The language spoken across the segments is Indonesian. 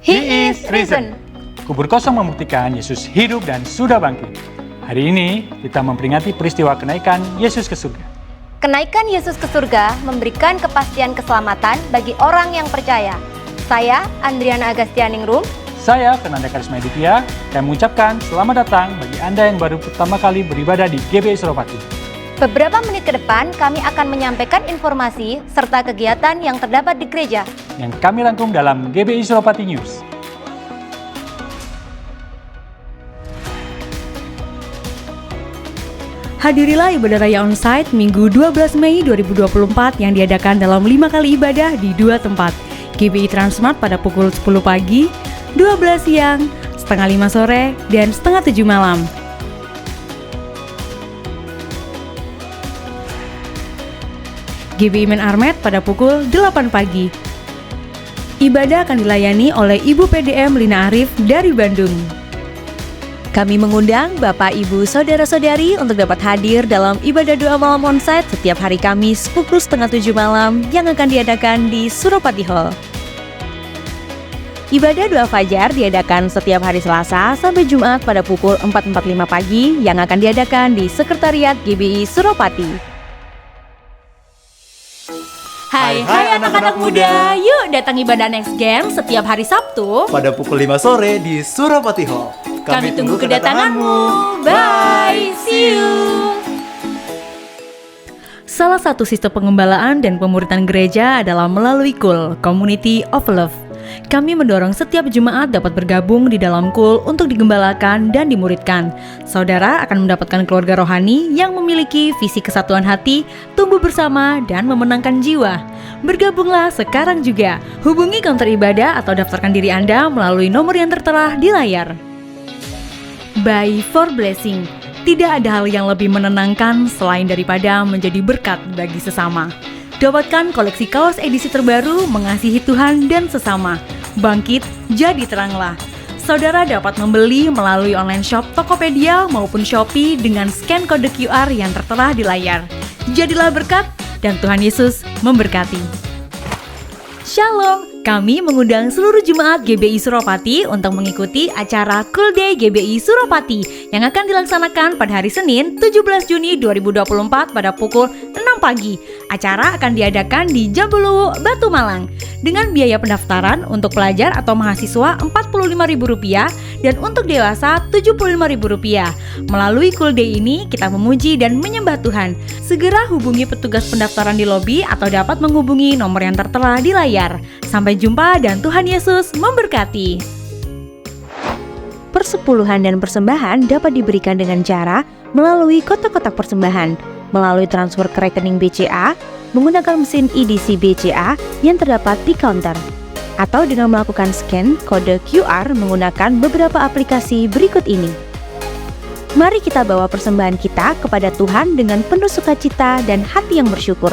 He is risen. Kubur kosong membuktikan Yesus hidup dan sudah bangkit. Hari ini kita memperingati peristiwa kenaikan Yesus ke surga. Kenaikan Yesus ke surga memberikan kepastian keselamatan bagi orang yang percaya. Saya, Andriana Agastianingrum. Saya, Fernanda Karisma Aditya, dan mengucapkan selamat datang bagi Anda yang baru pertama kali beribadah di GBI Suropati. Beberapa menit ke depan kami akan menyampaikan informasi serta kegiatan yang terdapat di gereja yang kami rangkum dalam GBI Suropati News. Hadirilah ibadah raya onsite Minggu 12 Mei 2024 yang diadakan dalam 5 kali ibadah di 2 tempat. GBI Transmart pada pukul 10 pagi, 12 siang, setengah 5 sore, dan setengah 7 malam. GBI Main Armet pada pukul 8 pagi. Ibadah akan dilayani oleh Ibu PDM Lina Arif dari Bandung. Kami mengundang Bapak, Ibu, Saudara-saudari untuk dapat hadir dalam ibadah doa malam onsite setiap hari Kamis pukul setengah 7 malam yang akan diadakan di Suropati Hall. Ibadah doa fajar diadakan setiap hari Selasa sampai Jumat pada pukul 4.45 pagi yang akan diadakan di Sekretariat GBI Suropati. Hai anak-anak muda, yuk datang ibadah Next Gen setiap hari Sabtu pada pukul 5 sore di Suropati Hall. Kami tunggu kedatanganmu. Bye, see you. Salah satu sistem pengembalaan dan pemuritan gereja adalah melalui KUL, Community of Love. Kami mendorong setiap jemaat dapat bergabung di dalam KUL untuk digembalakan dan dimuridkan. Saudara akan mendapatkan keluarga rohani yang memiliki visi kesatuan hati, tumbuh bersama, dan memenangkan jiwa. Bergabunglah sekarang juga. Hubungi counter ibadah atau daftarkan diri Anda melalui nomor yang tertera di layar. Buy for Blessing. Tidak ada hal yang lebih menenangkan selain daripada menjadi berkat bagi sesama. Dapatkan koleksi kaos edisi terbaru Mengasihi Tuhan dan Sesama. Bangkit, jadi teranglah. Saudara dapat membeli melalui online shop Tokopedia maupun Shopee dengan scan kode QR yang tertera di layar. Jadilah berkat dan Tuhan Yesus memberkati. Shalom, kami mengundang seluruh jemaat GBI Suropati untuk mengikuti acara Cool Day GBI Suropati yang akan dilaksanakan pada hari Senin 17 Juni 2024 pada pukul 6 pagi. Acara akan diadakan di Jambuluwu, Batu Malang. Dengan biaya pendaftaran untuk pelajar atau mahasiswa Rp45.000 dan untuk dewasa Rp75.000. Melalui Cool Day ini kita memuji dan menyembah Tuhan. Segera hubungi petugas pendaftaran di lobi atau dapat menghubungi nomor yang tertera di layar. Sampai jumpa dan Tuhan Yesus memberkati. Persepuluhan dan persembahan dapat diberikan dengan cara melalui kotak-kotak persembahan, melalui transfer ke rekening BCA, menggunakan mesin EDC BCA yang terdapat di counter, atau dengan melakukan scan kode QR menggunakan beberapa aplikasi berikut ini. Mari kita bawa persembahan kita kepada Tuhan dengan penuh sukacita dan hati yang bersyukur.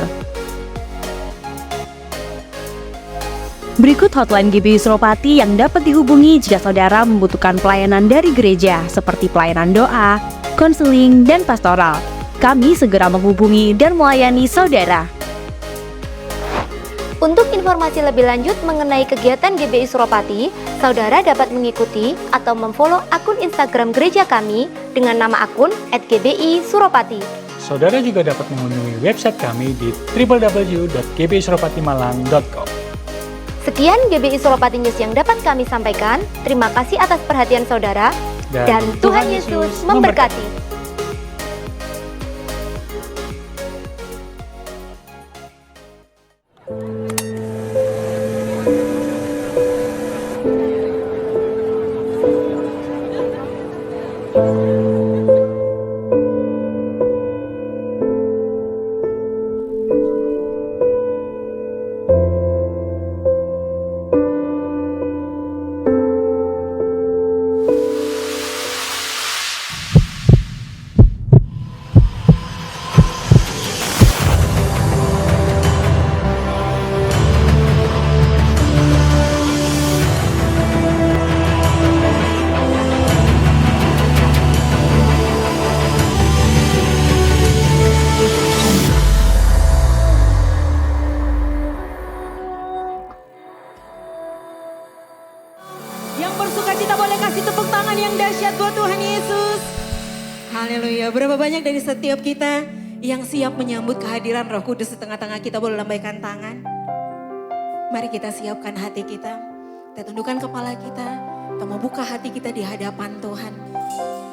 Berikut hotline GBI Suropati yang dapat dihubungi jika saudara membutuhkan pelayanan dari gereja seperti pelayanan doa, konseling, dan pastoral. Kami segera menghubungi dan melayani saudara. Untuk informasi lebih lanjut mengenai kegiatan GBI Suropati, saudara dapat mengikuti atau memfollow akun Instagram gereja kami dengan nama akun @GBI-Suropati. Saudara juga dapat mengunjungi website kami di www.gbisuropatimalang.com. Sekian GBI Suropati News yang dapat kami sampaikan. Terima kasih atas perhatian saudara dan Tuhan Yesus memberkati. Yang bersuka cita boleh kasih tepuk tangan yang dahsyat buat Tuhan Yesus. Haleluya. Berapa banyak dari setiap kita yang siap menyambut kehadiran Roh Kudus di tengah-tengah kita, boleh lambaikan tangan. Mari kita siapkan hati kita. Kita tundukkan kepala kita. Kita mau buka hati kita di hadapan Tuhan.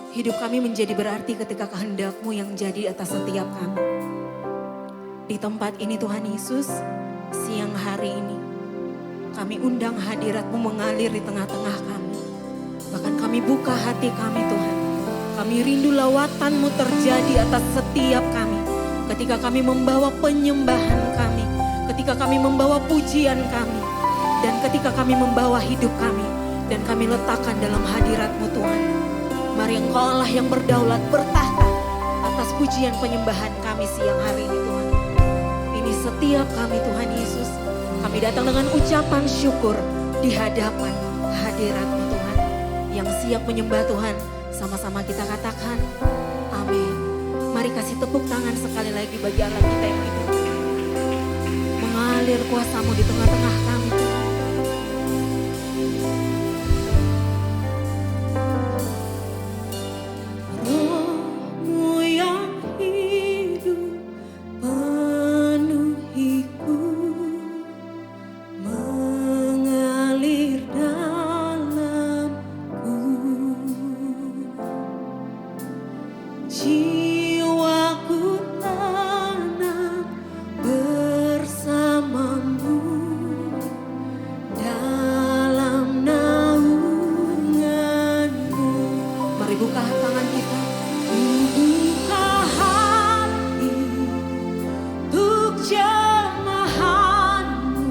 Hidup kami menjadi berarti ketika kehendak-Mu yang jadi atas setiap kami. Di tempat ini Tuhan Yesus, siang hari ini kami undang hadirat-Mu mengalir di tengah-tengah kami. Bahkan kami buka hati kami Tuhan. Kami rindu lawatan-Mu terjadi atas setiap kami. Ketika kami membawa penyembahan kami. Ketika kami membawa pujian kami. Dan ketika kami membawa hidup kami. Dan kami letakkan dalam hadirat-Mu Tuhan. Mari Engkau Allah yang berdaulat bertahta atas pujian penyembahan kami siang hari ini Tuhan. Ini setiap kami Tuhan Yesus. Kami datang dengan ucapan syukur di hadapan hadirat-Mu Tuhan. Yang siap menyembah Tuhan, sama-sama kita katakan amin. Mari kasih tepuk tangan sekali lagi bagi Allah kita yang hidup. Mengalir kuasa-Mu di tengah-tengah kami Tuhan. Roh-Mu yang hidup penuhiku, mengalir dalamku. Jiwaku tenang bersama-Mu dalam naungan-Mu. Mari buka tangan kita. Buka hati untuk jemahan-Mu,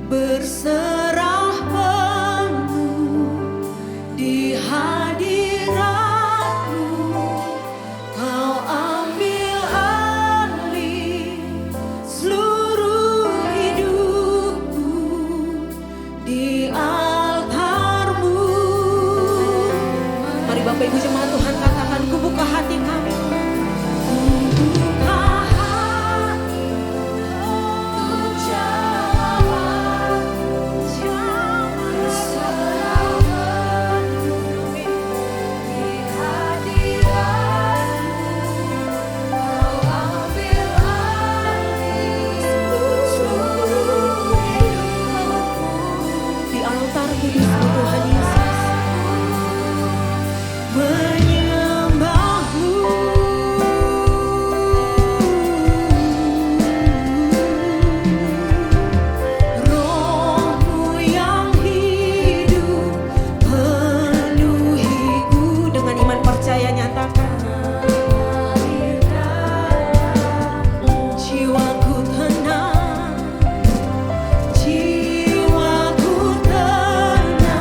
berserah penuh di hadirat-Mu. Kau ambil alih seluruh hidupku di altar-Mu. Mari Bapak Ibu jemaat Tuhan katakan, ku buka hati kami. Ku buka hati untuk jemaat, berserah penuh di hadirat-Mu. Kau ambil alih seluruh hidupku di altar kudus-Mu Tuhan Yesus. Menyembah-Mu. Roh-Mu yang hidup penuhiku. Dengan iman percaya nyatakan. Jiwaku tenang. Jiwaku tenang.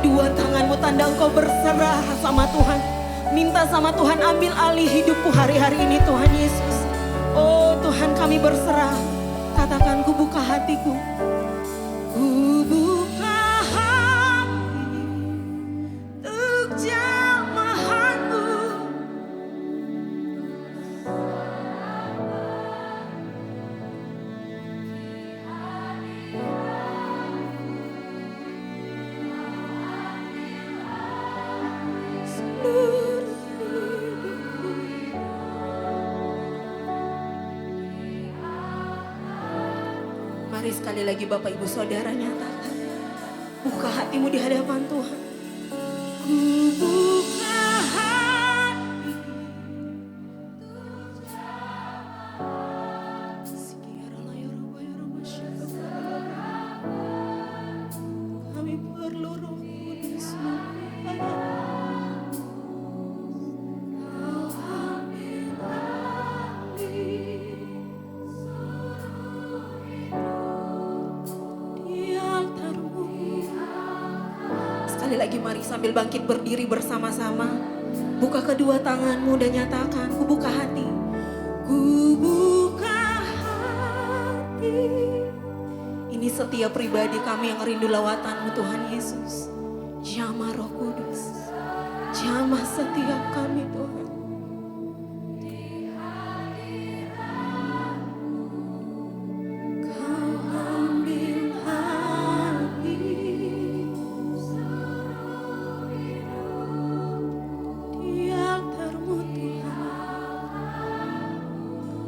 kedua tanganmu tanda engkau berserah sama Tuhan. Minta sama Tuhan ambil alih hidupku hari-hari ini Tuhan Yesus. Oh Tuhan kami berserah. Katakan ku buka hatiku. Ku buka hati untuk jamahanmu. Mari sekali lagi Bapak Ibu Saudara nyatakan. Buka hatimu di hadapan Tuhan. Ku buka hati. Kami perlu Roh Kudus-Mu. Sekali lagi mari sambil bangkit berdiri bersama-sama. Buka kedua tanganmu dan nyatakan, ku buka hati. Ku buka hati. Ini setiap pribadi kami yang rindu lawatanmu Tuhan Yesus. Jamah Roh Kudus. Jamah setiap kami Tuhan.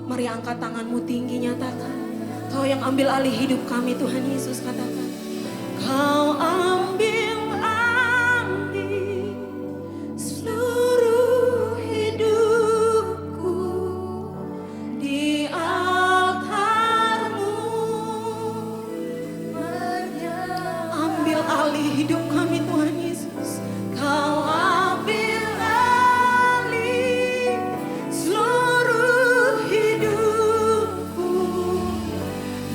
Mari angkat tanganmu tinggi nyatakan. Kau yang ambil alih hidup kami Tuhan Yesus katakan. Kau ambil alih seluruh hidupku di altar-Mu. Ambil alih hidup kami Tuhan Yesus. Kau ambil alih seluruh hidupku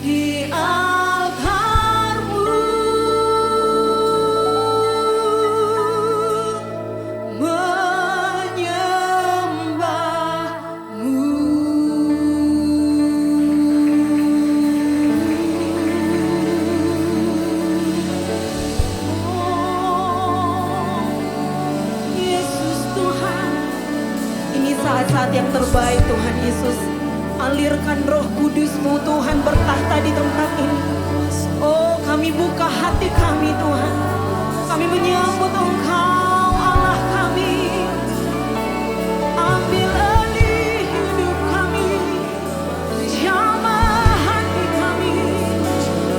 di altar-Mu. Menyembah-Mu. Yesus Tuhan, ini saat-saat yang terbaik Tuhan Yesus. Alirkan Roh Kudus-Mu Tuhan bertahta di tempat ini. Oh kami buka hati kami Tuhan. Kami menyambut Engkau Allah kami. Ambil alih hidup kami. Jamah hati kami.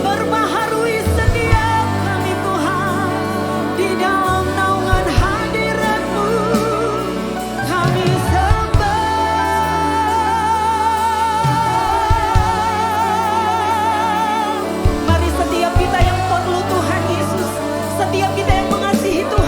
Berbaharui setiap kami Tuhan. Di dalam naungan hadirat-Mu kami sembah. Mari setiap kita yang perlu Tuhan Yesus, setiap kita yang mengasihi Tuhan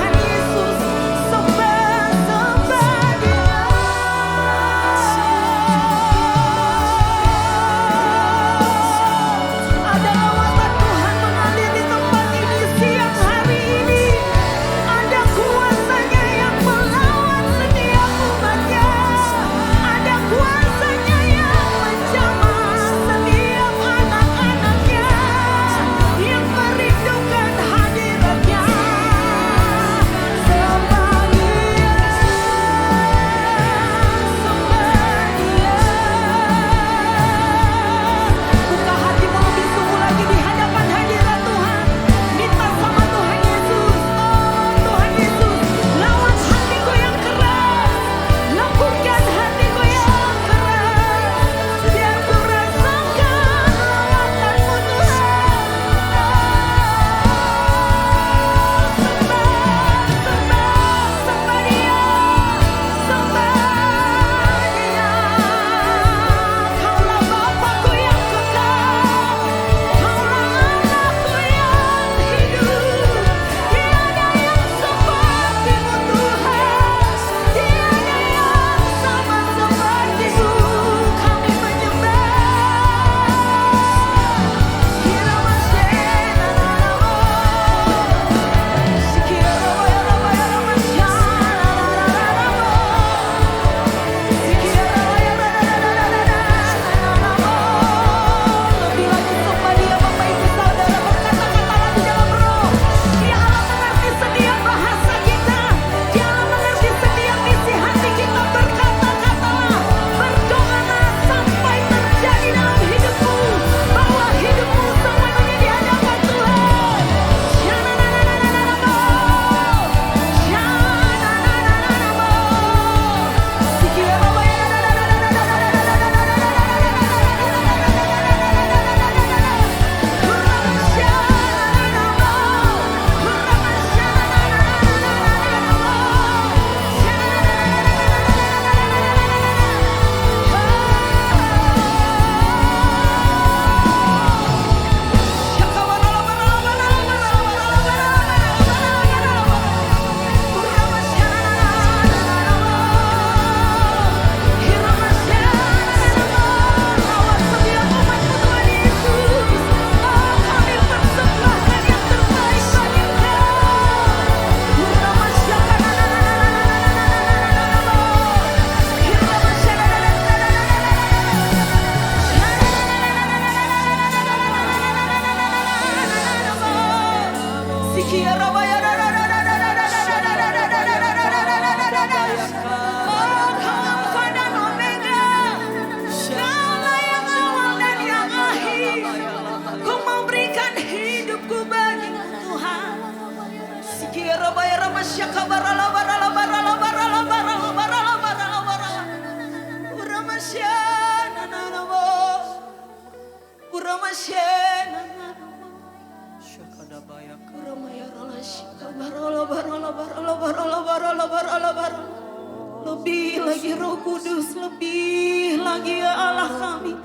lagi Roh Kudus, lebih lagi ya Allah kami.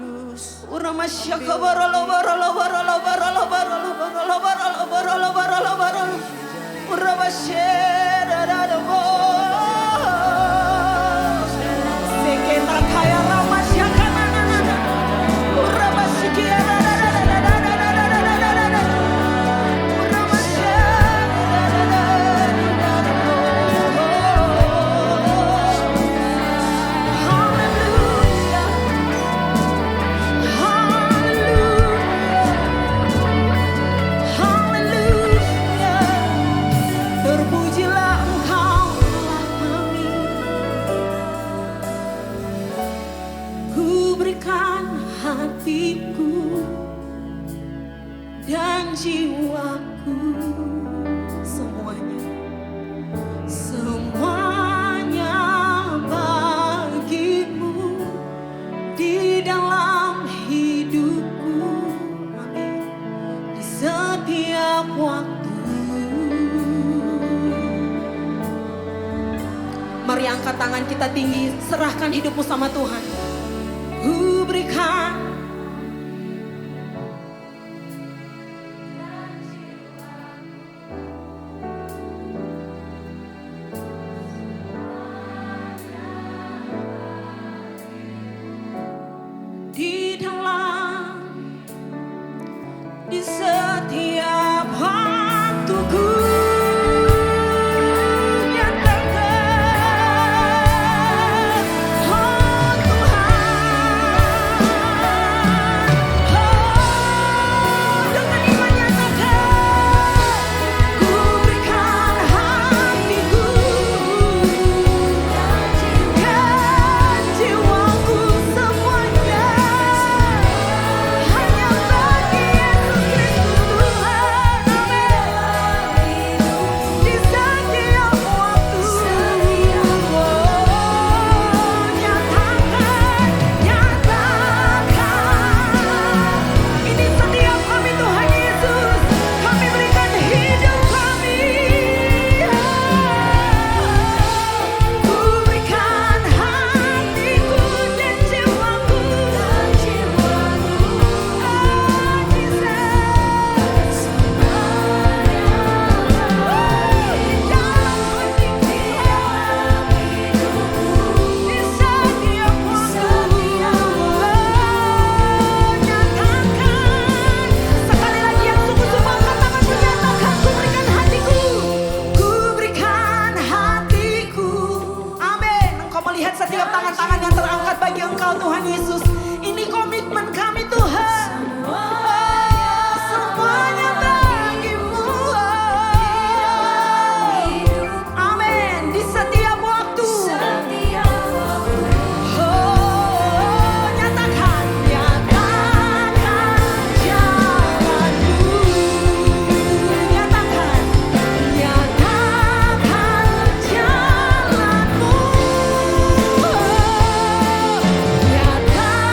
Uramasyaka baralo baralo baralo baralo baralo baralo baralo baralo baralo baralo. Urabasyada dadabo. Seketa kaya ramasyaka nanana. Urabasyikia dadadadadadadadadadadadada. Urabasyada dadadadadadadadadada. Hallelujah. Haleluya, terpujilah Engkau Allah kami. Ku berikan hatiku dan jiwaku, semuanya, semuanya bagimu di dalam hidupku. Amin. Di setiap waktu. Mari angkat tangan kita tinggi, serahkan hidupmu sama Tuhan. Ku berikan di dalam, di setiap waktuku. Nyatakan, oh Tuhan, oh dengan iman nyatakan, ku berikan hatiku dan jiwaku, semuanya hanya bagi Yesus Kristus Tuhan. Amin. Di setiap waktu, oh nyatakan, ini setiap kami Tuhan Yesus, kami berikan hidup kami. Ku berikan hatiku dan jiwaku, oh Jesus, di dalam hatiku, di setiap waktu, nyatakan. Sekali lagi yang sungguh-sungguh angkat tangan menyatakan, ku berikan hatiku, ku berikan hatiku. Amin. Engkau melihat setiap tangan-tangan yang terangkat bagi Engkau Tuhan Yesus. Ini komitmen kami Tuhan. Oh, semuanya bagimu. Amin. Di setiap waktu. Oh, nyatakan jalanmu. Nyatakan jalanmu. Nyatakan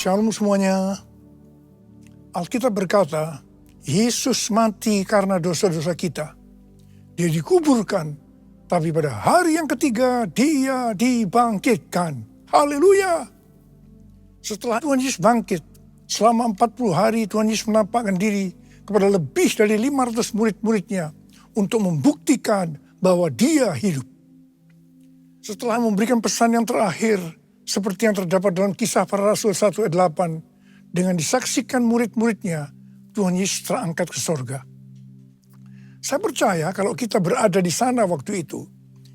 Shalom semuanya. Alkitab berkata, Yesus mati karena dosa-dosa kita. Dia dikuburkan, tapi pada hari yang ketiga dia dibangkitkan. Haleluya. Setelah Tuhan Yesus bangkit, selama 40 hari Tuhan Yesus menampakkan diri kepada lebih dari 500 murid-muridnya untuk membuktikan bahwa dia hidup. Setelah memberikan pesan yang terakhir, seperti yang terdapat dalam Kisah Para Rasul 1 ayat 8, dengan disaksikan murid-muridnya, Tuhan Yesus terangkat ke sorga. Saya percaya kalau kita berada di sana waktu itu,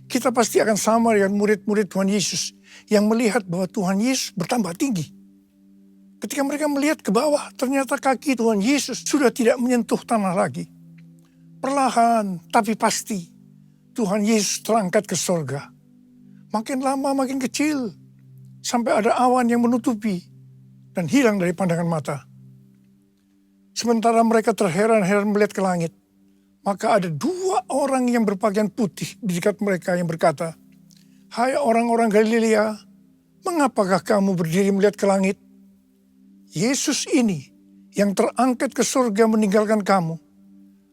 kita pasti akan sama dengan murid-murid Tuhan Yesus yang melihat bahwa Tuhan Yesus bertambah tinggi. Ketika mereka melihat ke bawah, ternyata kaki Tuhan Yesus sudah tidak menyentuh tanah lagi. Perlahan tapi pasti, Tuhan Yesus terangkat ke sorga. Makin lama makin kecil, sampai ada awan yang menutupi dan hilang dari pandangan mata. Sementara mereka terheran-heran melihat ke langit, maka ada 2 orang yang berpakaian putih di dekat mereka yang berkata, "Hai orang-orang Galilea, mengapakah kamu berdiri melihat ke langit? Yesus ini yang terangkat ke surga meninggalkan kamu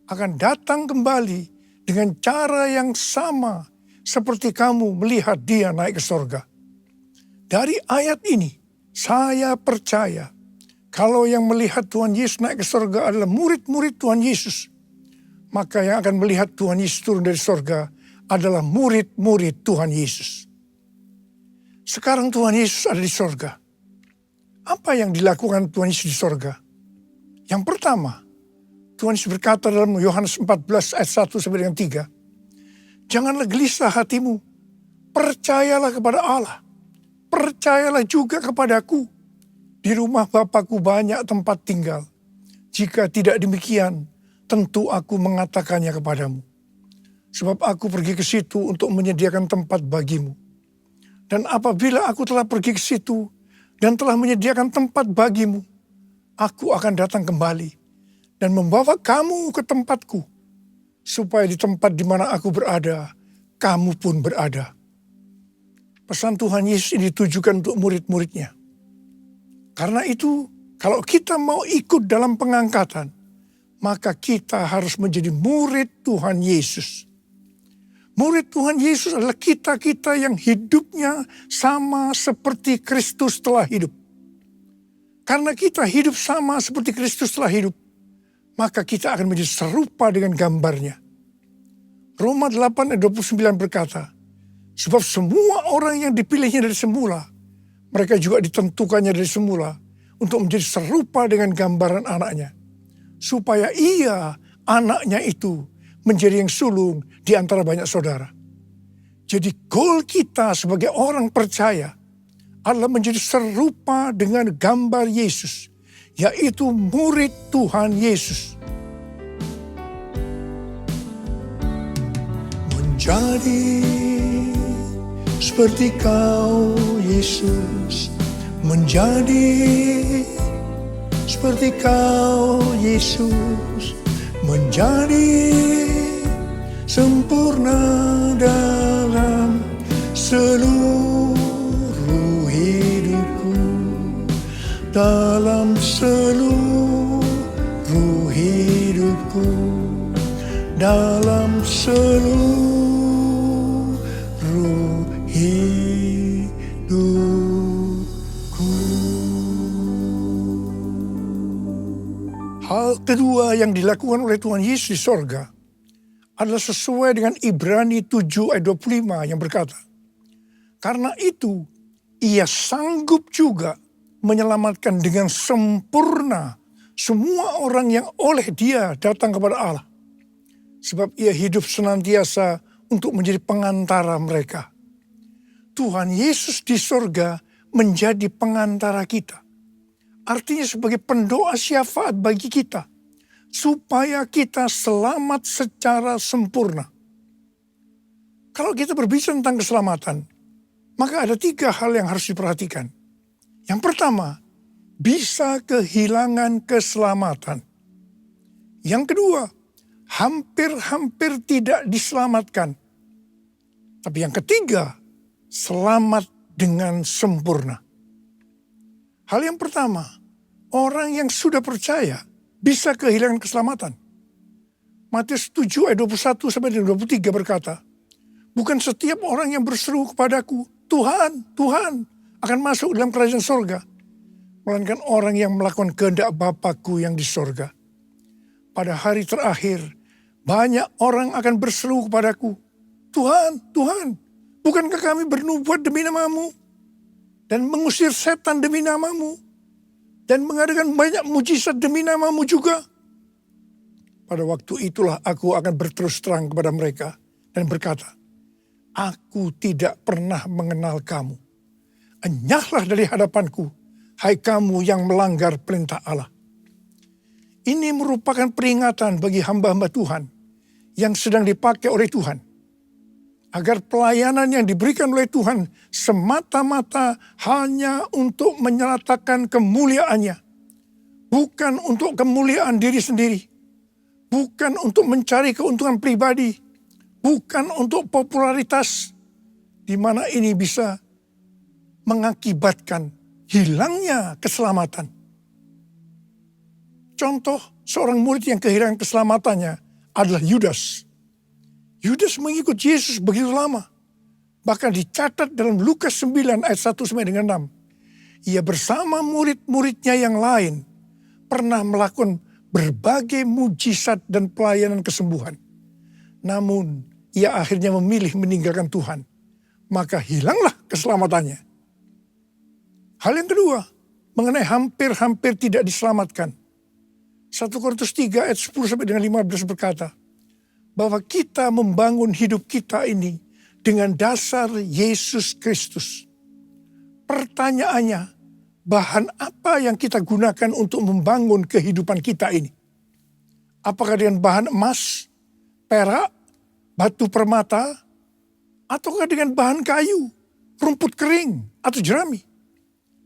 akan datang kembali dengan cara yang sama seperti kamu melihat dia naik ke surga." Dari ayat ini saya percaya kalau yang melihat Tuhan Yesus naik ke surga adalah murid-murid Tuhan Yesus, maka yang akan melihat Tuhan Yesus turun dari surga adalah murid-murid Tuhan Yesus. Sekarang Tuhan Yesus ada di surga. Apa yang dilakukan Tuhan Yesus di sorga? Yang pertama, Tuhan Yesus berkata dalam Yohanes 14 ayat 1 sampai dengan 3, "Janganlah gelisah hatimu, percayalah kepada Allah, percayalah juga kepadaku. Di rumah Bapa-Ku banyak tempat tinggal. Jika tidak demikian, tentu aku mengatakannya kepadamu. Sebab aku pergi ke situ untuk menyediakan tempat bagimu. Dan apabila aku telah pergi ke situ, dan telah menyediakan tempat bagimu, aku akan datang kembali dan membawa kamu ke tempatku, supaya di tempat di mana aku berada, kamu pun berada." Pesan Tuhan Yesus ini ditujukan untuk murid-muridnya. Karena itu, kalau kita mau ikut dalam pengangkatan, maka kita harus menjadi murid Tuhan Yesus. Murid Tuhan Yesus adalah kita-kita yang hidupnya sama seperti Kristus telah hidup. Karena kita hidup sama seperti Kristus telah hidup, maka kita akan menjadi serupa dengan gambarnya. Roma 8 ayat 29 berkata, "Sebab semua orang yang dipilihnya dari semula, mereka juga ditentukannya dari semula untuk menjadi serupa dengan gambaran anaknya. Supaya ia, anaknya itu, menjadi yang sulung di antara banyak saudara." Jadi goal kita sebagai orang percaya adalah menjadi serupa dengan gambar Yesus, yaitu murid Tuhan Yesus. Menjadi seperti Kau Yesus, menjadi seperti Kau Yesus, menjadi sempurna dalam seluruh hidupku, dalam seluruh hidupku, dalam seluruh hidupku. Hal kedua yang dilakukan oleh Tuhan Yesus di sorga adalah sesuai dengan Ibrani 7 ayat 25 yang berkata, "Karena itu ia sanggup juga menyelamatkan dengan sempurna semua orang yang oleh dia datang kepada Allah. Sebab ia hidup senantiasa untuk menjadi pengantara mereka." Tuhan Yesus di sorga menjadi pengantara kita. Artinya sebagai pendoa syafaat bagi kita, supaya kita selamat secara sempurna. Kalau kita berbicara tentang keselamatan, maka ada 3 hal yang harus diperhatikan. Yang pertama, bisa kehilangan keselamatan. Yang kedua, hampir-hampir tidak diselamatkan. Tapi yang ketiga, selamat dengan sempurna. Hal yang pertama, orang yang sudah percaya bisa kehilangan keselamatan. Matius 7 ayat 21 sampai 23 berkata, bukan setiap orang yang berseru kepadaku, Tuhan, Tuhan, akan masuk dalam kerajaan sorga, melainkan orang yang melakukan kehendak Bapa-Ku yang di sorga. Pada hari terakhir, banyak orang akan berseru kepadaku, Tuhan, Tuhan, bukankah kami bernubuat demi nama-Mu, dan mengusir setan demi nama-Mu, dan mengadakan banyak mujizat demi nama-Mu juga? Pada waktu itulah aku akan berterus terang kepada mereka dan berkata, aku tidak pernah mengenal kamu. Enyahlah dari hadapanku, hai kamu yang melanggar perintah Allah. Ini merupakan peringatan bagi hamba-hamba Tuhan yang sedang dipakai oleh Tuhan. Agar pelayanan yang diberikan oleh Tuhan semata-mata hanya untuk menyatakan kemuliaannya. Bukan untuk kemuliaan diri sendiri. Bukan untuk mencari keuntungan pribadi. Bukan untuk popularitas. Di mana ini bisa mengakibatkan hilangnya keselamatan. Contoh seorang murid yang kehilangan keselamatannya adalah Yudas. Yudas mengikut Yesus begitu lama. Bahkan dicatat dalam Lukas 9 ayat 1 sampai dengan 6. Ia bersama murid-muridnya yang lain pernah melakukan berbagai mujizat dan pelayanan kesembuhan. Namun ia akhirnya memilih meninggalkan Tuhan. Maka hilanglah keselamatannya. Hal yang kedua, mengenai hampir-hampir tidak diselamatkan. 1 Korintus 3 ayat 10 sampai dengan 15 berkata, bahwa kita membangun hidup kita ini dengan dasar Yesus Kristus. Pertanyaannya, bahan apa yang kita gunakan untuk membangun kehidupan kita ini? Apakah dengan bahan emas, perak, batu permata, ataukah dengan bahan kayu, rumput kering, atau jerami?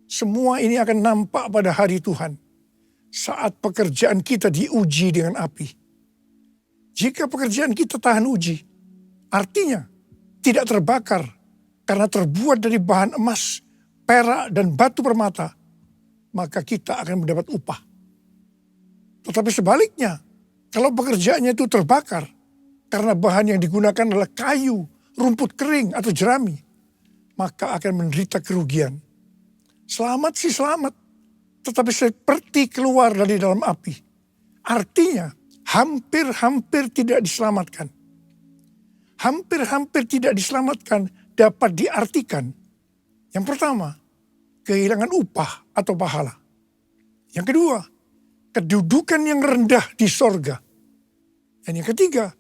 Semua ini akan nampak pada hari Tuhan saat pekerjaan kita diuji dengan api. Jika pekerjaan kita tahan uji, artinya tidak terbakar karena terbuat dari bahan emas, perak, dan batu permata, maka kita akan mendapat upah. Tetapi sebaliknya, kalau pekerjaannya itu terbakar karena bahan yang digunakan adalah kayu, rumput kering, atau jerami, maka akan menderita kerugian. Selamat sih selamat, tetapi seperti keluar dari dalam api. Artinya, hampir-hampir tidak diselamatkan. Hampir-hampir tidak diselamatkan dapat diartikan. Yang pertama, kehilangan upah atau pahala. Yang kedua, kedudukan yang rendah di sorga. Dan yang ketiga,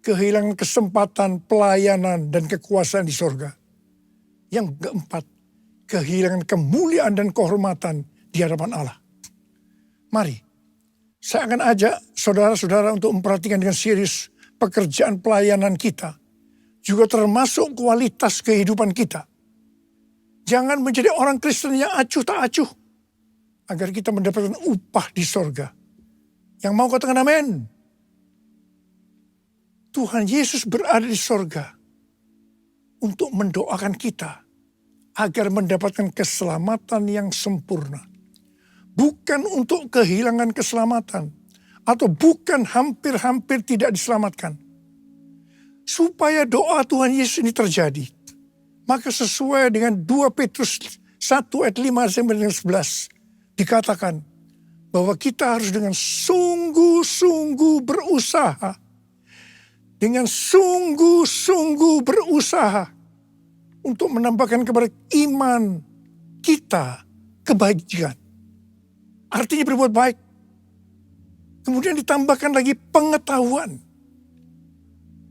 kehilangan kesempatan pelayanan dan kekuasaan di sorga. Yang keempat, kehilangan kemuliaan dan kehormatan di hadapan Allah. Mari, saya akan ajak saudara-saudara untuk memperhatikan dengan serius pekerjaan pelayanan kita. Juga termasuk kualitas kehidupan kita. Jangan menjadi orang Kristen yang acuh tak acuh. Agar kita mendapatkan upah di sorga. Yang mau katakan amin. Tuhan Yesus berada di sorga. Untuk mendoakan kita. Agar mendapatkan keselamatan yang sempurna. Bukan untuk kehilangan keselamatan. Atau bukan hampir-hampir tidak diselamatkan. Supaya doa Tuhan Yesus ini terjadi. Maka sesuai dengan 2 Petrus 1 ayat 5 sampai 11. Dikatakan bahwa kita harus dengan sungguh-sungguh berusaha. Dengan sungguh-sungguh berusaha. Untuk menambahkan kepada iman kita kebaikan. Artinya berbuat baik. Kemudian ditambahkan lagi pengetahuan.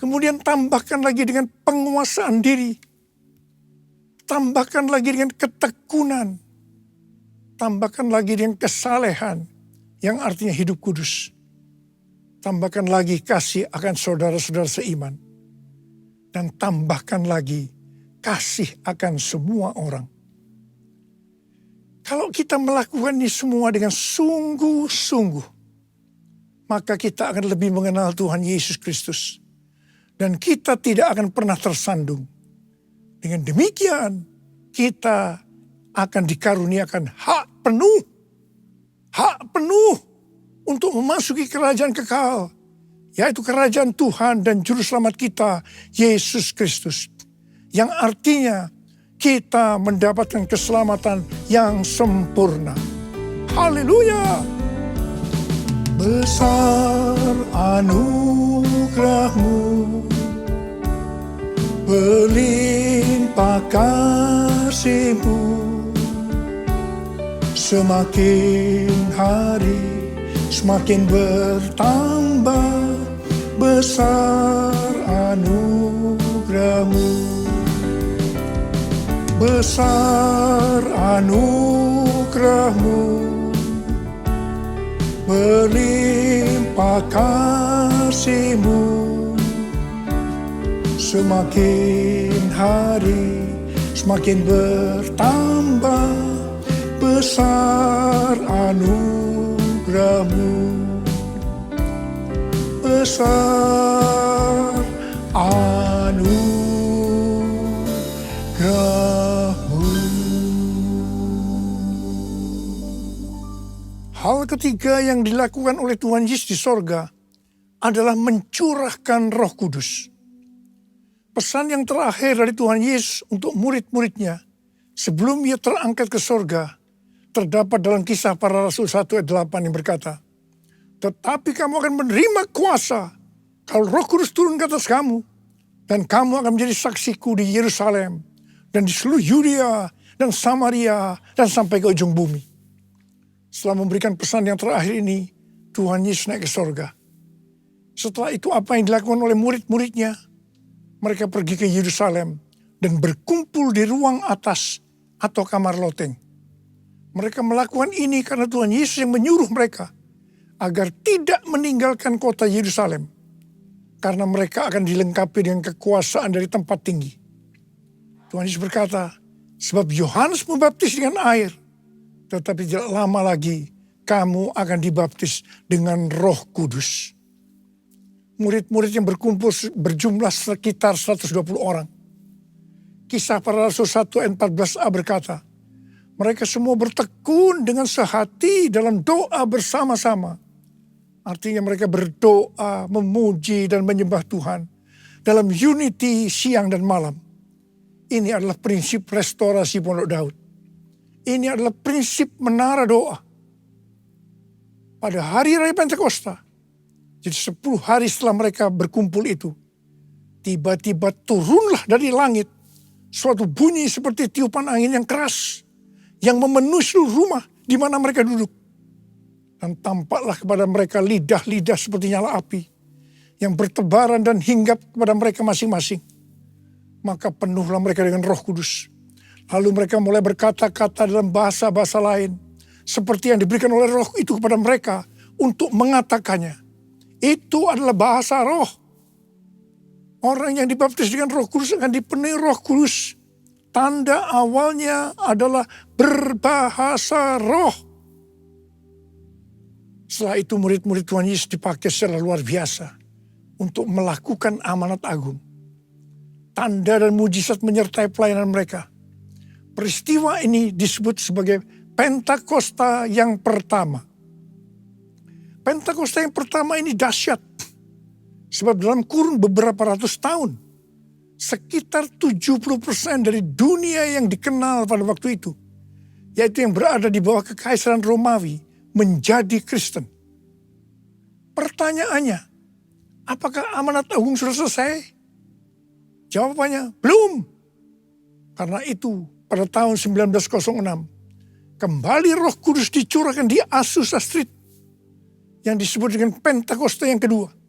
Kemudian tambahkan lagi dengan penguasaan diri. Tambahkan lagi dengan ketekunan. Tambahkan lagi dengan kesalehan. Yang artinya hidup kudus. Tambahkan lagi kasih akan saudara-saudara seiman. Dan tambahkan lagi kasih akan semua orang. Kalau kita melakukan ini semua dengan sungguh-sungguh. Maka kita akan lebih mengenal Tuhan Yesus Kristus. Dan kita tidak akan pernah tersandung. Dengan demikian, kita akan dikaruniakan hak penuh untuk memasuki kerajaan kekal, yaitu kerajaan Tuhan dan Juru Selamat kita, Yesus Kristus. Yang artinya kita mendapatkan keselamatan yang sempurna. Haleluya! Besar anugerah-Mu, berlimpah kasih-Mu, semakin hari semakin bertambah. Besar anugerah-Mu, besar anugerah-Mu, berlimpah kasih-Mu, semakin hari semakin bertambah. Besar anugerah-Mu, besar anugerah-Mu. Hal ketiga yang dilakukan oleh Tuhan Yesus di sorga adalah mencurahkan Roh Kudus. Pesan yang terakhir dari Tuhan Yesus untuk murid-muridnya sebelum ia terangkat ke sorga terdapat dalam Kisah Para Rasul 1 ayat 8 yang berkata, tetapi kamu akan menerima kuasa kalau Roh Kudus turun ke atas kamu, dan kamu akan menjadi saksiku di Yerusalem dan di seluruh Yudea dan Samaria dan sampai ke ujung bumi. Setelah memberikan pesan yang terakhir ini, Tuhan Yesus naik ke sorga. Setelah itu apa yang dilakukan oleh murid-muridnya? Mereka pergi ke Yerusalem dan berkumpul di ruang atas atau kamar loteng. Mereka melakukan ini karena Tuhan Yesus yang menyuruh mereka agar tidak meninggalkan kota Yerusalem, karena mereka akan dilengkapi dengan kekuasaan dari tempat tinggi. Tuhan Yesus berkata, sebab Yohanes membaptis dengan air, tetapi tidak lama lagi kamu akan dibaptis dengan Roh Kudus. Murid-murid yang berkumpul berjumlah sekitar 120 orang. Kisah Para Rasul 1 ayat 14a berkata, mereka semua bertekun dengan sehati dalam doa bersama-sama. Artinya mereka berdoa, memuji dan menyembah Tuhan dalam unity siang dan malam. Ini adalah prinsip restorasi Pondok Daud. Ini adalah prinsip menara doa. Pada hari Raya Pentakosta, jadi 10 hari setelah mereka berkumpul itu, tiba-tiba turunlah dari langit suatu bunyi seperti tiupan angin yang keras, yang memenuhi seluruh rumah di mana mereka duduk. Dan tampaklah kepada mereka lidah-lidah seperti nyala api, yang bertebaran dan hinggap kepada mereka masing-masing. Maka penuhlah mereka dengan Roh Kudus. Lalu mereka mulai berkata-kata dalam bahasa-bahasa lain, seperti yang diberikan oleh Roh itu kepada mereka untuk mengatakannya. Itu adalah bahasa roh. Orang yang dibaptis dengan Roh Kudus akan dipenuhi Roh Kudus. Tanda awalnya adalah berbahasa roh. Setelah itu murid-murid Tuhan Yesus dipakai secara luar biasa untuk melakukan amanat agung. Tanda dan mujizat menyertai pelayanan mereka. Peristiwa ini disebut sebagai Pentakosta yang pertama. Pentakosta yang pertama ini dahsyat. Sebab dalam kurun beberapa ratus tahun, sekitar 70% dari dunia yang dikenal pada waktu itu, yaitu yang berada di bawah kekaisaran Romawi, menjadi Kristen. Pertanyaannya, apakah amanat agung sudah selesai? Jawabannya, belum. Karena itu, pada tahun 1906, kembali Roh Kudus dicurahkan di Azusa Street, yang disebut dengan Pentakosta yang kedua.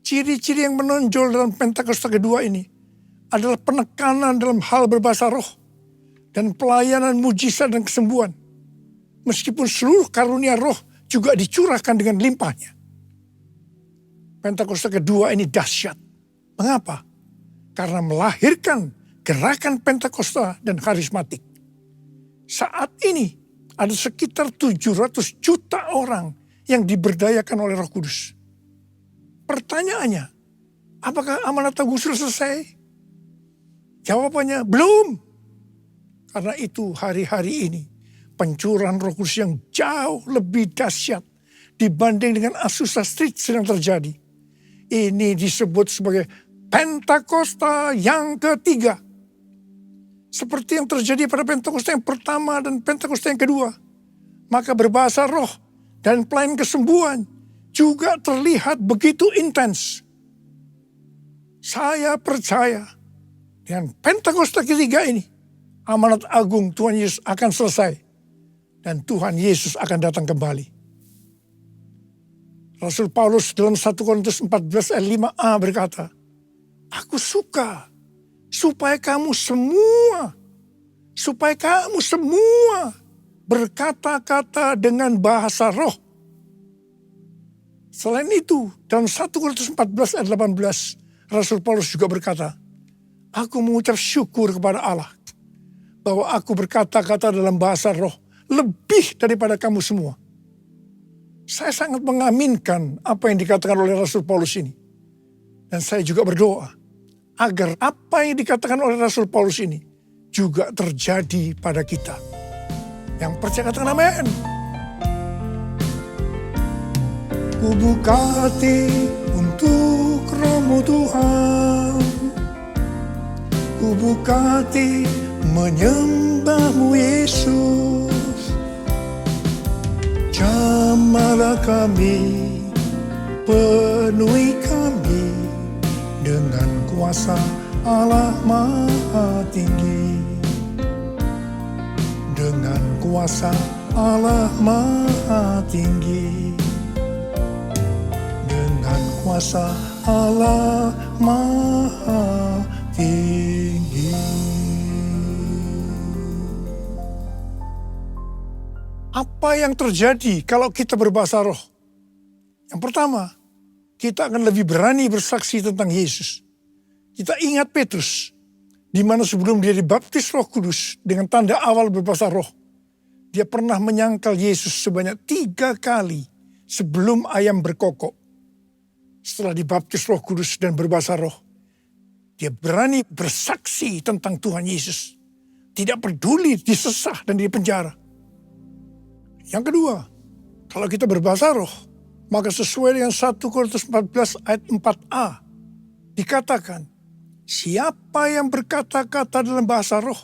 Ciri-ciri yang menonjol dalam Pentakosta kedua ini adalah penekanan dalam hal berbahasa roh dan pelayanan mujizat dan kesembuhan. Meskipun seluruh karunia roh juga dicurahkan dengan limpahnya. Pentakosta kedua ini dahsyat. Mengapa? Karena melahirkan gerakan Pentakosta dan karismatik. Saat ini ada sekitar 700 juta orang yang diberdayakan oleh Roh Kudus. Pertanyaannya, apakah amanat agung sudah selesai? Jawabannya, belum. Karena itu hari-hari ini pencurahan Roh Kudus yang jauh lebih dahsyat dibanding dengan Azusa Street sedang terjadi. Ini disebut sebagai Pentakosta yang ketiga. Seperti yang terjadi pada Pentakosta yang pertama dan Pentakosta yang kedua. Maka berbahasa roh dan pelayanan kesembuhan juga terlihat begitu intens. Saya percaya dengan Pentakosta ketiga ini, amanat agung Tuhan Yesus akan selesai. Dan Tuhan Yesus akan datang kembali. Rasul Paulus dalam 1 Korintus 14 ayat 5a berkata, aku suka supaya kamu semua berkata-kata dengan bahasa roh. Selain itu, dalam 1 Korintus 14 ayat 18, Rasul Paulus juga berkata, aku mengucap syukur kepada Allah bahwa aku berkata-kata dalam bahasa roh lebih daripada kamu semua. Saya sangat mengaminkan apa yang dikatakan oleh Rasul Paulus ini. Dan saya juga berdoa agar apa yang dikatakan oleh Rasul Paulus ini juga terjadi pada kita. Yang percaya katakan amin. Ku buka hati untuk Roh-Mu Tuhan. Ku buka hati menyembah-Mu Yesus. Jamahlah kami, penuhi kami dengan kuasa Allah Maha Tinggi. Dengan kuasa Allah Maha Tinggi. Dengan kuasa Allah Maha Tinggi. Apa yang terjadi kalau kita berbahasa roh? Yang pertama, kita akan lebih berani bersaksi tentang Yesus. Kita ingat Petrus, di mana sebelum dia dibaptis Roh Kudus dengan tanda awal berbahasa roh, dia pernah menyangkal Yesus sebanyak 3 kali sebelum ayam berkokok. Setelah dibaptis Roh Kudus dan berbahasa roh, dia berani bersaksi tentang Tuhan Yesus. Tidak peduli disesah dan dipenjara. Yang kedua, kalau kita berbahasa roh, maka sesuai dengan 1 Korintus 14 ayat 4a, dikatakan, siapa yang berkata-kata dalam bahasa roh,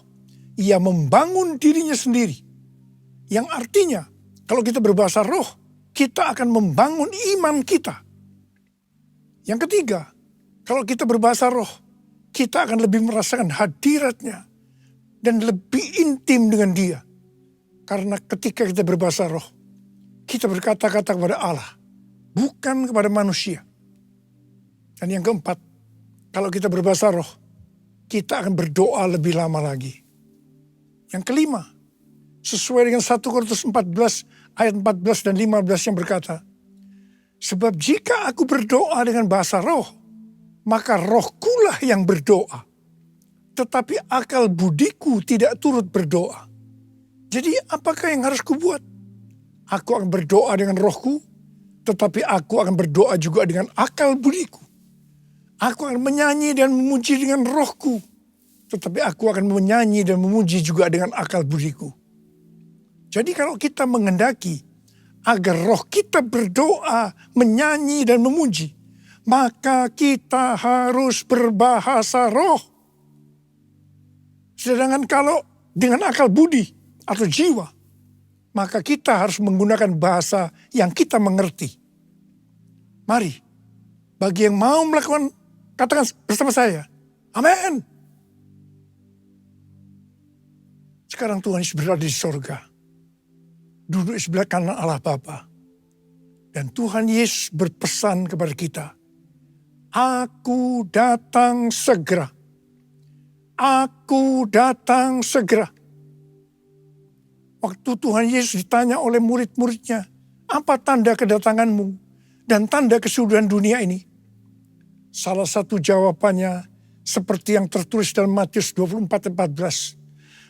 ia membangun dirinya sendiri. Yang artinya, kalau kita berbahasa roh, kita akan membangun iman kita. Yang ketiga, kalau kita berbahasa roh, kita akan lebih merasakan hadiratnya dan lebih intim dengan dia. Karena ketika kita berbahasa roh, kita berkata-kata kepada Allah, bukan kepada manusia. Dan yang keempat, kalau kita berbahasa roh, kita akan berdoa lebih lama lagi. Yang kelima, sesuai dengan 1 Korintus 14 ayat 14 dan 15 yang berkata, sebab jika aku berdoa dengan bahasa roh, maka rohkulah yang berdoa. Tetapi akal budiku tidak turut berdoa. Jadi apakah yang harus kubuat? Aku akan berdoa dengan rohku, tetapi aku akan berdoa juga dengan akal budiku. Aku akan menyanyi dan memuji dengan rohku, tetapi aku akan menyanyi dan memuji juga dengan akal budiku. Jadi kalau kita menghendaki agar roh kita berdoa, menyanyi dan memuji, maka kita harus berbahasa roh. Sedangkan kalau dengan akal budi atau jiwa, maka kita harus menggunakan bahasa yang kita mengerti. Mari, bagi yang mau melakukan, katakan bersama saya, amin. Sekarang Tuhan Yesus berada di sorga, duduk di sebelah kanan Allah Bapa. Dan Tuhan Yesus berpesan kepada kita, aku datang segera. Aku datang segera. Waktu Tuhan Yesus ditanya oleh murid-muridnya, apa tanda kedatanganmu dan tanda kesudahan dunia ini? Salah satu jawabannya seperti yang tertulis dalam Matius 24:14.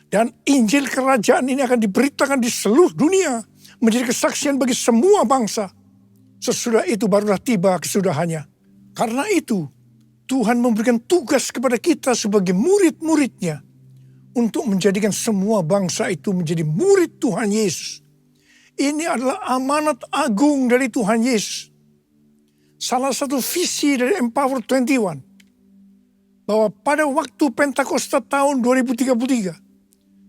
Dan Injil kerajaan ini akan diberitakan di seluruh dunia, menjadi kesaksian bagi semua bangsa. Sesudah itu barulah tiba kesudahannya. Karena itu, Tuhan memberikan tugas kepada kita sebagai murid-muridnya untuk menjadikan semua bangsa itu menjadi murid Tuhan Yesus. Ini adalah amanat agung dari Tuhan Yesus. Salah satu visi dari Empower 21, bahwa pada waktu Pentakosta tahun 2033,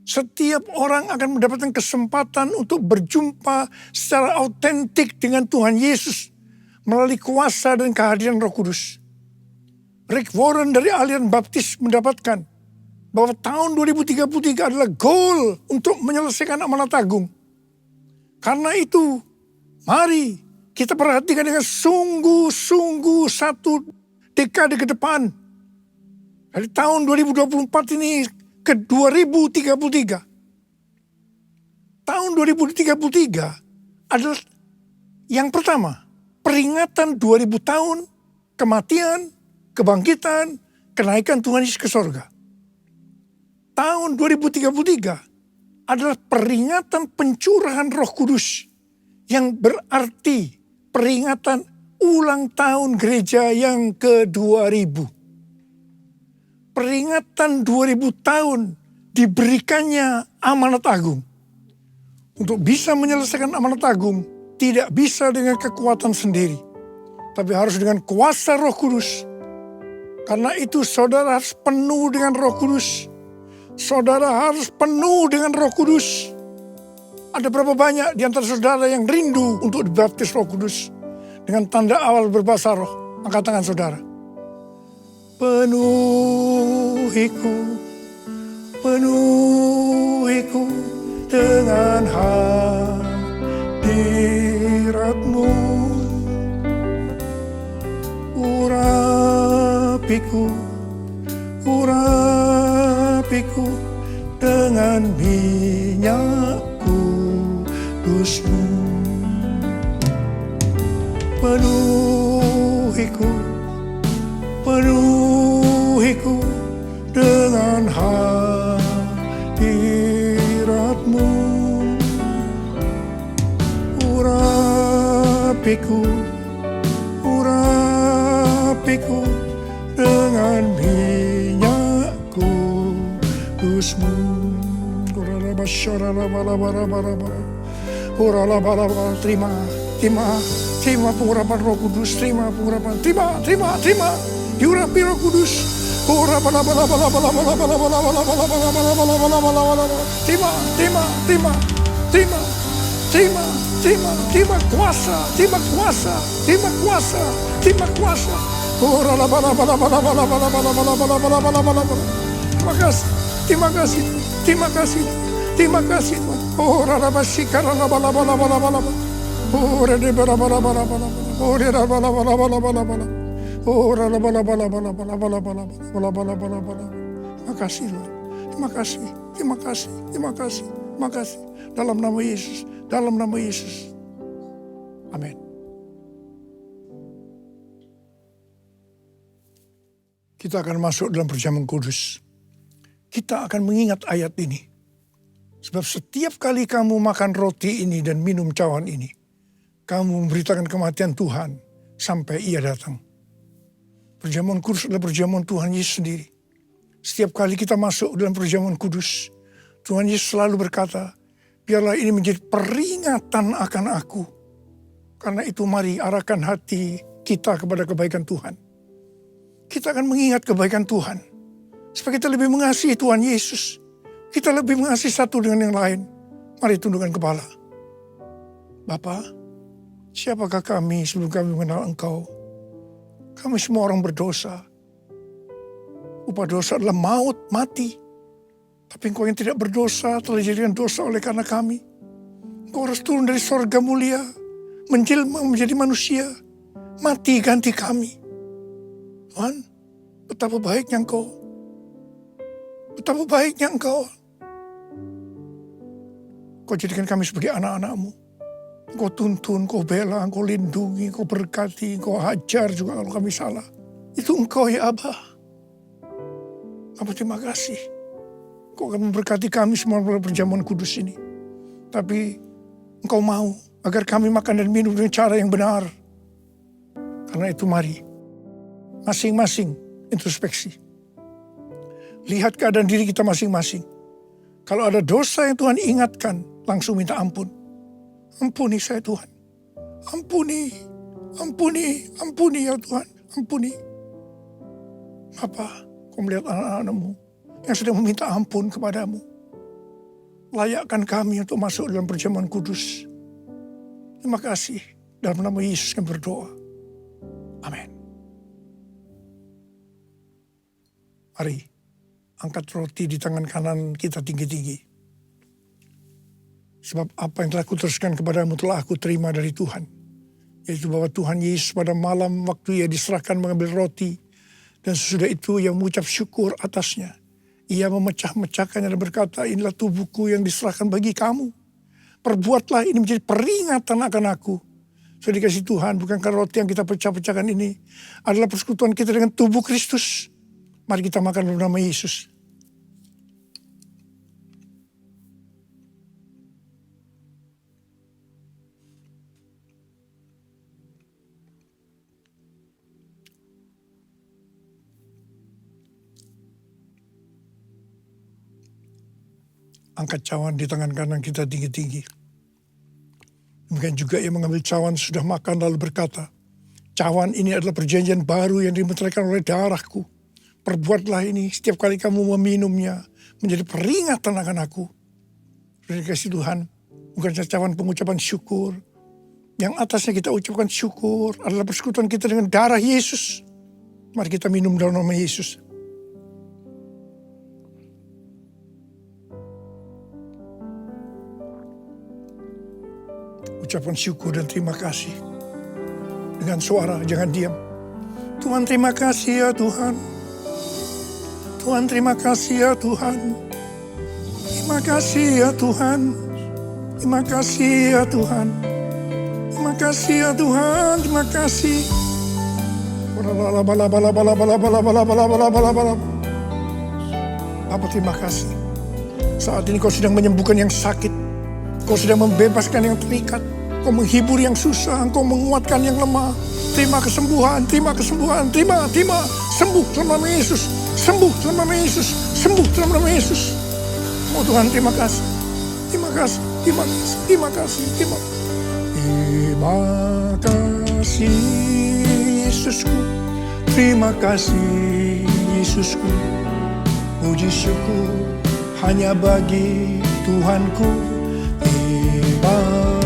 setiap orang akan mendapatkan kesempatan untuk berjumpa secara autentik dengan Tuhan Yesus melalui kuasa dan kehadiran Roh Kudus. Rick Warren dari aliran Baptis mendapatkan bahwa tahun 2033 adalah goal untuk menyelesaikan amanat agung. Karena itu, mari kita perhatikan dengan sungguh-sungguh satu dekade ke depan. Dari tahun 2024 ini ke 2033. Tahun 2033 adalah yang pertama, peringatan 2000 tahun kematian, kebangkitan, kenaikan Tuhan Yesus ke sorga. Tahun 2033 adalah peringatan pencurahan Roh Kudus yang berarti peringatan ulang tahun gereja yang ke-2000. Peringatan 2000 tahun diberikannya amanat agung. Untuk bisa menyelesaikan amanat agung tidak bisa dengan kekuatan sendiri, tapi harus dengan kuasa Roh Kudus. Karena itu saudara harus penuh dengan Roh Kudus. Saudara harus penuh dengan Roh Kudus. Ada berapa banyak di antara saudara yang rindu untuk dibaptis Roh Kudus dengan tanda awal berbahasa roh? Angkat tangan saudara. Penuhiku, penuhiku dengan hadirat-Mu. Urapiku, urapiku dengan minyak kudus-Mu. Penuhiku, penuhiku dengan hadirat-Mu. Urapiku, urapiku dengan minyak kudus-Mu. Terima, terima, terima pengurapan Roh Kudus, terima pengurapan, terima, diurapi Roh Kudus. Terima kuasa, terima kuasa, terima kuasa, terima kuasa. Terima kasih, terima kasih, terima kasih, terima kasih. Oh, terima kasih, terima kasih, terima kasih, terima kasih, terima kasih. Dalam nama Yesus, dalam nama Yesus. Amin. Kita akan masuk dalam perjamuan kudus. Kita akan mengingat ayat ini. Sebab setiap kali kamu makan roti ini dan minum cawan ini, kamu memberitakan kematian Tuhan sampai Ia datang. Perjamuan kudus adalah perjamuan Tuhan Yesus sendiri. Setiap kali kita masuk dalam perjamuan kudus, Tuhan Yesus selalu berkata, biarlah ini menjadi peringatan akan aku. Karena itu mari arahkan hati kita kepada kebaikan Tuhan. Kita akan mengingat kebaikan Tuhan. Supaya kita lebih mengasihi Tuhan Yesus. Kita lebih mengasihi satu dengan yang lain. Mari tundukkan kepala. Bapa, siapakah kami sebelum kami mengenal Engkau? Kami semua orang berdosa. Upah dosa adalah maut, mati. Tapi Engkau yang tidak berdosa telah dijadikan dosa oleh karena kami. Engkau harus turun dari sorga mulia, menjelma menjadi manusia, mati ganti kami. Tuhan, betapa baiknya Engkau. Betapa baiknya Engkau. Kau jadikan kami sebagai anak-anak-Mu. Engkau tuntun, Engkau bela, Engkau lindungi, Engkau berkati, Engkau hajar juga kalau kami salah. Itu Engkau ya Abah. Abah terima kasih. Engkau akan memberkati kami semua dalam perjamuan kudus ini. Tapi Engkau mau agar kami makan dan minum dengan cara yang benar. Karena itu mari, masing-masing introspeksi. Lihat keadaan diri kita masing-masing. Kalau ada dosa yang Tuhan ingatkan, langsung minta ampun. Ampuni saya Tuhan. Ampuni, ampuni, ampuni ya Tuhan. Ampuni. Bapa, kau melihat anak-anakmu yang sedang meminta ampun kepadamu. Layakkan kami untuk masuk dalam perjamuan kudus. Terima kasih. Dalam nama Yesus kami berdoa. Amin. Mari, angkat roti di tangan kanan kita tinggi-tinggi. Sebab apa yang telah kuteruskan kepadamu telah aku terima dari Tuhan. Yaitu bahwa Tuhan Yesus pada malam waktu ia diserahkan mengambil roti. Dan sesudah itu ia mengucap syukur atasnya. Ia memecah-mecahkannya dan berkata, inilah tubuhku yang diserahkan bagi kamu. Perbuatlah ini menjadi peringatan akan aku. Sudah dikasih Tuhan, bukankah roti yang kita pecah-pecahkan ini adalah persekutuan kita dengan tubuh Kristus. Mari kita makan dalam nama Yesus. Angkat cawan di tangan kanan kita tinggi-tinggi. Demikian juga ia mengambil cawan sudah makan lalu berkata, cawan ini adalah perjanjian baru yang dimeteraikan oleh darahku. Perbuatlah ini setiap kali kamu meminumnya menjadi peringatan akan aku. Sudah dikasih Tuhan, bukan cawan pengucapan syukur. Yang atasnya kita ucapkan syukur adalah persekutuan kita dengan darah Yesus. Mari kita minum dalam nama Yesus. Ucapkan syukur dan terima kasih. Dengan suara, jangan diam. Tuhan terima kasih ya Tuhan. Tuhan terima kasih ya Tuhan. Terima kasih ya Tuhan. Terima kasih ya Tuhan. Terima kasih ya Tuhan. Terima kasih. Bapa terima kasih. Saat ini kau sedang menyembuhkan yang sakit. Kau sedang membebaskan yang terikat. Kau menghibur yang susah. Kau menguatkan yang lemah. Terima kesembuhan, terima kesembuhan, terima. Sembuh dalam nama Yesus. Sembuh dalam nama Yesus. Sembuh dalam nama Yesus. Oh Tuhan terima kasih. Terima kasih, terima kasih, terima kasih, terima kasih. Terima kasih Yesusku. Terima kasih Yesusku. Puji syukur hanya bagi Tuhanku. Terima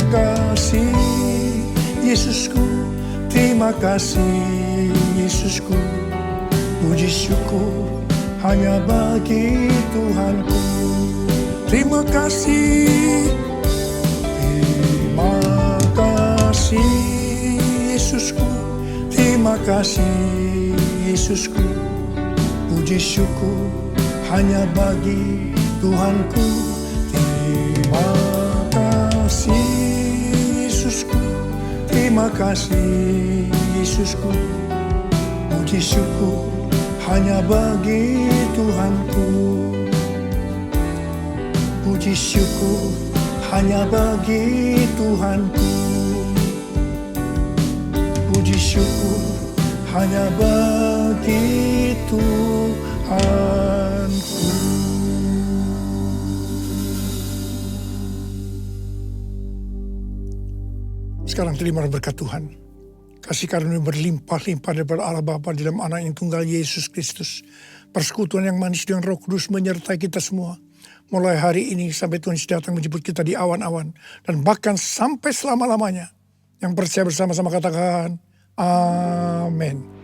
kasih Yesusku. Terima kasih Yesusku. Puji syukur hanya bagi Tuhanku. Terima kasih. Terima kasih Yesusku. Terima kasih Yesusku. Puji syukur hanya bagi Tuhanku. Terima kasih Yesusku. Terima kasih Yesusku. Puji syukur hanya bagi Tuhanku. Puji syukur hanya bagi Tuhanku. Puji syukur hanya bagi Tuhanku. Sekarang terimalah berkat Tuhan. Kasih karunia berlimpah-limpah daripada Allah Bapa di dalam Anak yang tunggal Yesus Kristus. Persekutuan yang manis dengan Roh Kudus menyertai kita semua. Mulai hari ini sampai Tuhan Yesus datang menjemput kita di awan-awan. Dan bahkan sampai selama-lamanya. Yang percaya bersama-sama katakan, amin.